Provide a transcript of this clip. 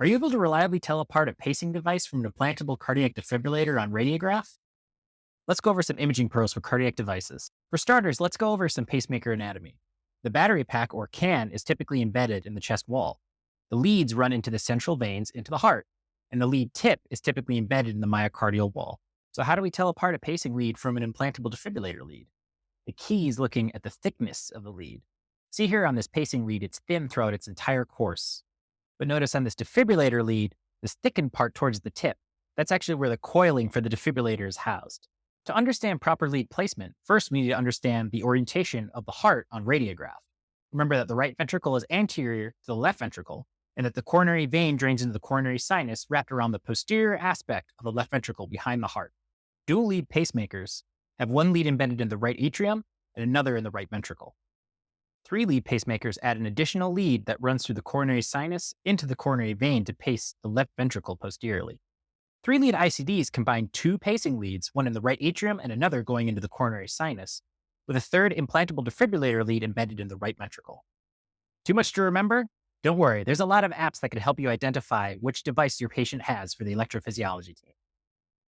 Are you able to reliably tell apart a pacing device from an implantable cardiac defibrillator on radiograph? Let's go over some imaging pros for cardiac devices. For starters, let's go over some pacemaker anatomy. The battery pack or can is typically embedded in the chest wall. The leads run into the central veins into the heart, and the lead tip is typically embedded in the myocardial wall. So how do we tell apart a pacing lead from an implantable defibrillator lead? The key is looking at the thickness of the lead. See here on this pacing lead, it's thin throughout its entire course. But notice on this defibrillator lead, this thickened part towards the tip, that's actually where the coiling for the defibrillator is housed. To understand proper lead placement, first we need to understand the orientation of the heart on radiograph. Remember that the right ventricle is anterior to the left ventricle, and that the coronary vein drains into the coronary sinus wrapped around the posterior aspect of the left ventricle behind the heart. Dual lead pacemakers have one lead embedded in the right atrium and another in the right ventricle. Three-lead pacemakers add an additional lead that runs through the coronary sinus into the coronary vein to pace the left ventricle posteriorly. Three-lead ICDs combine two pacing leads, one in the right atrium and another going into the coronary sinus, with a third implantable defibrillator lead embedded in the right ventricle. Too much to remember? Don't worry, there's a lot of apps that can help you identify which device your patient has for the electrophysiology team.